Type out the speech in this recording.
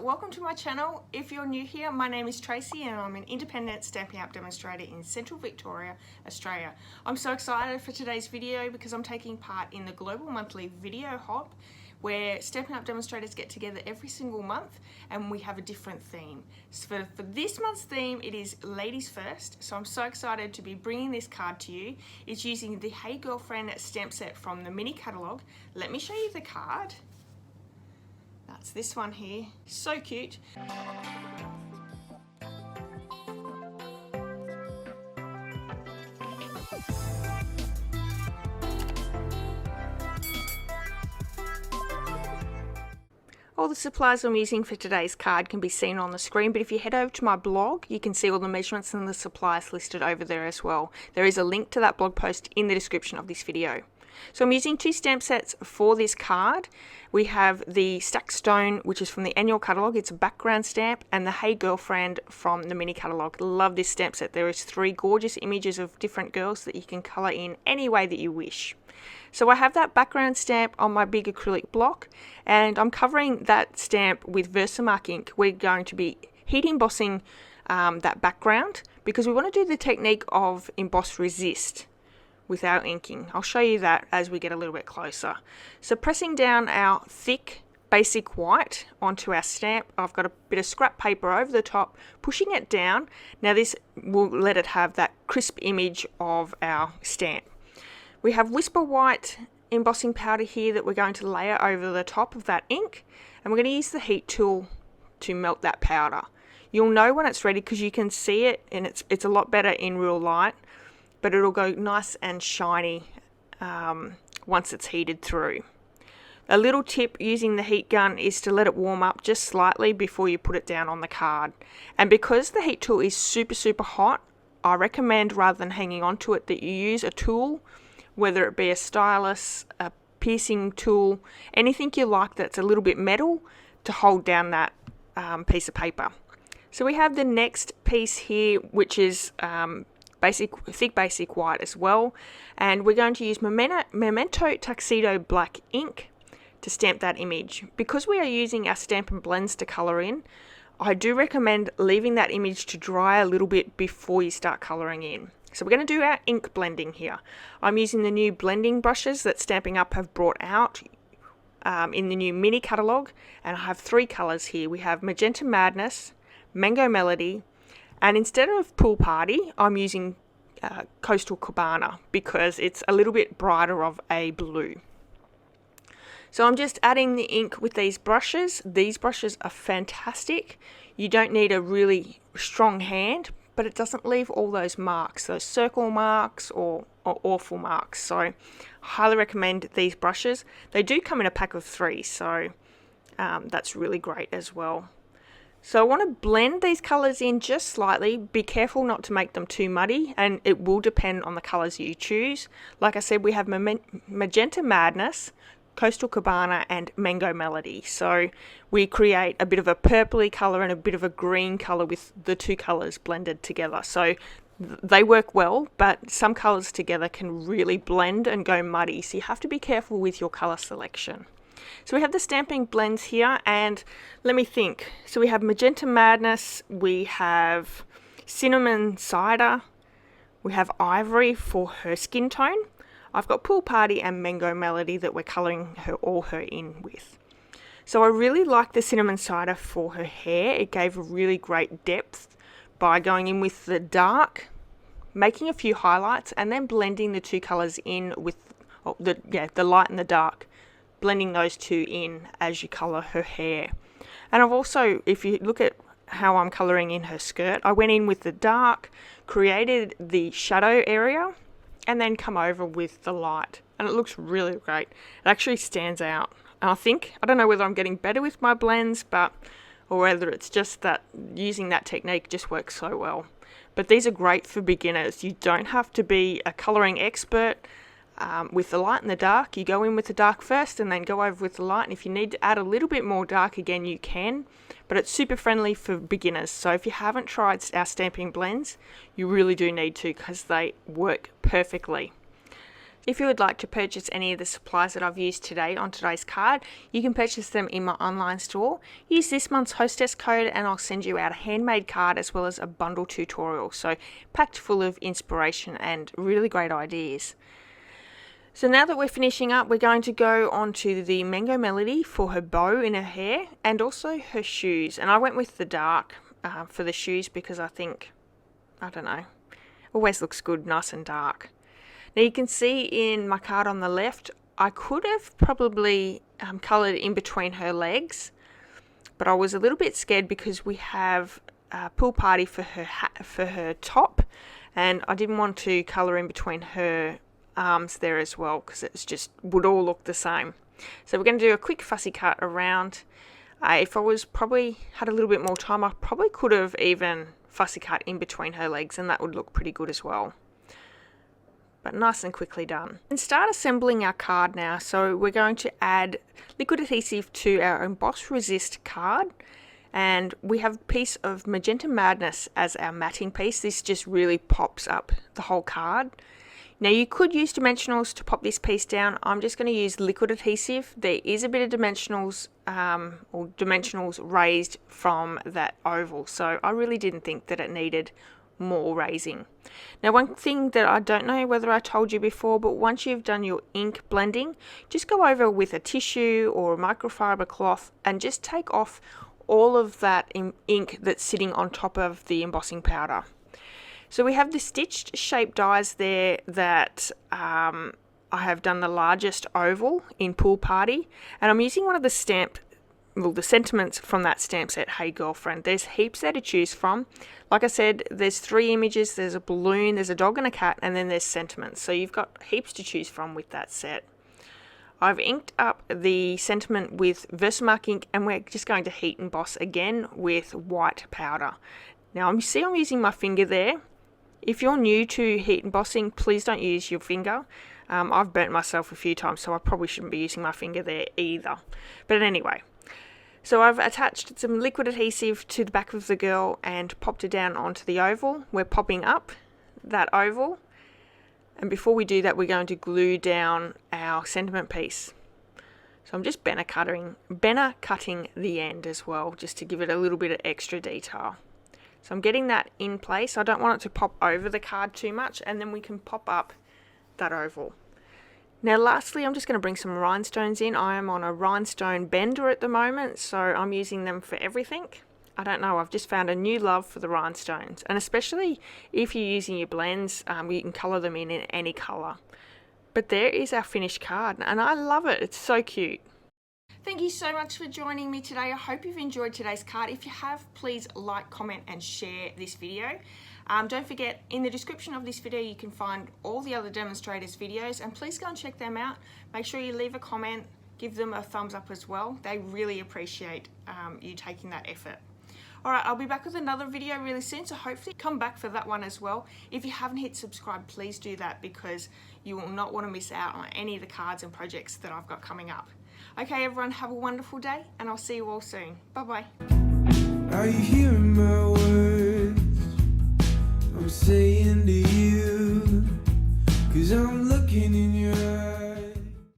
welcome to my channel. If you're new here, my name is Tracy and I'm an independent Stampin' Up demonstrator in Central Victoria, Australia. I'm so excited for today's video because I'm taking part in the Global Monthly Video Hop, where Stampin' Up demonstrators get together every single month and we have a different theme. So for this month's theme, it is Ladies First. So I'm so excited to be bringing this card to you. It's using the Hey Girlfriend stamp set from the mini catalogue. Let me show you the card. That's this one here. So cute. All the supplies I'm using for today's card can be seen on the screen, but if you head over to my blog, you can see all the measurements and the supplies listed over there as well. There is a link to that blog post in the description of this video. So I'm using two stamp sets for this card. We have the Stack Stone, which is from the annual catalogue. It's a background stamp, and the Hey Girlfriend from the mini catalogue. Love this stamp set. There is 3 gorgeous images of different girls that you can colour in any way that you wish. So I have that background stamp on my big acrylic block, and I'm covering that stamp with Versamark ink. We're going to be heat embossing that background because we want to do the technique of emboss resist without inking. I'll show you that as we get a little bit closer. So pressing down our thick basic white onto our stamp, I've got a bit of scrap paper over the top, pushing it down. Now this will let it have that crisp image of our stamp. We have Whisper White embossing powder here that we're going to layer over the top of that ink, and we're going to use the heat tool to melt that powder. You'll know when it's ready because you can see it, and it's a lot better in real light, but it'll go nice and shiny once it's heated through. A little tip using the heat gun is to let it warm up just slightly before you put it down on the card. And because the heat tool is super hot, I recommend rather than hanging onto it that you use a tool, whether it be a stylus, a piercing tool, anything you like that's a little bit metal to hold down that piece of paper. So we have the next piece here, which is thick basic white as well, and we're going to use Memento Tuxedo Black ink to stamp that image. Because we are using our Stampin' Blends to colour in, I do recommend leaving that image to dry a little bit before you start colouring in. So we're going to do our ink blending here. I'm using the new blending brushes that Stampin' Up have brought out in the new mini catalogue, and I have 3 colours here. We have Magenta Madness, Mango Melody, and instead of Pool Party, I'm using 𝐼𝐼𝐼𝐼 because it's a little bit brighter of a blue. So I'm just adding the ink with these brushes. These brushes are fantastic. You don't need a really strong hand, but it doesn't leave all those marks, those circle marks or awful marks. So highly recommend these brushes. They do come in a pack of 3, so that's really great as well. So I want to blend these colours in just slightly. Be careful not to make them too muddy, and it will depend on the colours you choose. Like I said, we have Magenta Madness, 𝐼𝐼𝐼𝐼, and Mango Melody. So we create a bit of a purpley colour and a bit of a green colour with the 2 colours blended together. So they work well, but some colours together can really blend and go muddy. So you have to be careful with your colour selection. So we have the Stampin' Blends here, and let me think. So we have Magenta Madness, we have Cinnamon Cider, we have Ivory for her skin tone. I've got Pool Party and Mango Melody that we're colouring her in with. So I really like the Cinnamon Cider for her hair. It gave a really great depth by going in with the dark, making a few highlights, and then blending the 2 colours in with the light and the dark. Blending those 2 in as you colour her hair. And I've also, if you look at how I'm colouring in her skirt, I went in with the dark, created the shadow area, and then come over with the light. And it looks really great. It actually stands out. And I don't know whether I'm getting better with my blends, or whether it's just that using that technique just works so well. But these are great for beginners. You don't have to be a colouring expert. With the light and the dark, you go in with the dark first and then go over with the light, and if you need to add a little bit more dark again, you can, but it's super friendly for beginners. So if you haven't tried our Stampin' Blends, you really do need to because they work perfectly. If you would like to purchase any of the supplies that I've used today on today's card, you can purchase them in my online store. Use this month's hostess code and I'll send you out a handmade card as well as a bundle tutorial. So packed full of inspiration and really great ideas. So now that we're finishing up, we're going to go on to the Mango Melody for her bow in her hair and also her shoes. And I went with the dark for the shoes because I think, I don't know, always looks good, nice and dark. Now you can see in my card on the left, I could have probably coloured in between her legs, but I was a little bit scared because we have a pool party for her top, and I didn't want to colour in between her arms there as well because it's just would all look the same. So we're going to do a quick fussy cut around. If I was probably had a little bit more time, I probably could have even fussy cut in between her legs, and that would look pretty good as well. But nice and quickly done. And start assembling our card now. So we're going to add liquid adhesive to our Emboss Resist card, and we have a piece of Magenta Madness as our matting piece. This just really pops up the whole card. Now you could use dimensionals to pop this piece down. I'm just going to use liquid adhesive. There is a bit of dimensionals or dimensionals raised from that oval, so I really didn't think that it needed more raising. Now one thing that I don't know whether I told you before, but once you've done your ink blending, just go over with a tissue or a microfiber cloth and just take off all of that ink that's sitting on top of the embossing powder. So we have the stitched shape dies there that I have done the largest oval in Pool Party, and I'm using one of the sentiments from that stamp set, Hey Girlfriend. There's heaps there to choose from. Like I said, there's 3 images, there's a balloon, there's a dog and a cat, and then there's sentiments. So you've got heaps to choose from with that set. I've inked up the sentiment with Versamark ink, and we're just going to heat emboss again with white powder. Now I'm using my finger there. If you're new to heat embossing, please don't use your finger. I've burnt myself a few times, so I probably shouldn't be using my finger there either. But anyway. So I've attached some liquid adhesive to the back of the girl and popped it down onto the oval. We're popping up that oval, and before we do that we're going to glue down our sentiment piece. So I'm just banner cutting the end as well, just to give it a little bit of extra detail. So I'm getting that in place. I don't want it to pop over the card too much, and then we can pop up that oval. Now lastly, I'm just going to bring some rhinestones in. I am on a rhinestone bender at the moment, so I'm using them for everything. I don't know, I've just found a new love for the rhinestones, and especially if you're using your blends, you can colour them in any colour. But there is our finished card, and I love it. It's so cute. Thank you so much for joining me today. I hope you've enjoyed today's card. If you have, please like, comment and share this video. Don't forget, in the description of this video you can find all the other demonstrators videos, and please go and check them out. Make sure you leave a comment, give them a thumbs up as well. They really appreciate you taking that effort. Alright, I'll be back with another video really soon, so hopefully come back for that one as well. If you haven't hit subscribe, please do that because you will not want to miss out on any of the cards and projects that I've got coming up. Okay everyone, have a wonderful day and I'll see you all soon. Bye bye. Are you hearing my words I'm saying to you? 'Cause I'm looking in your eyes.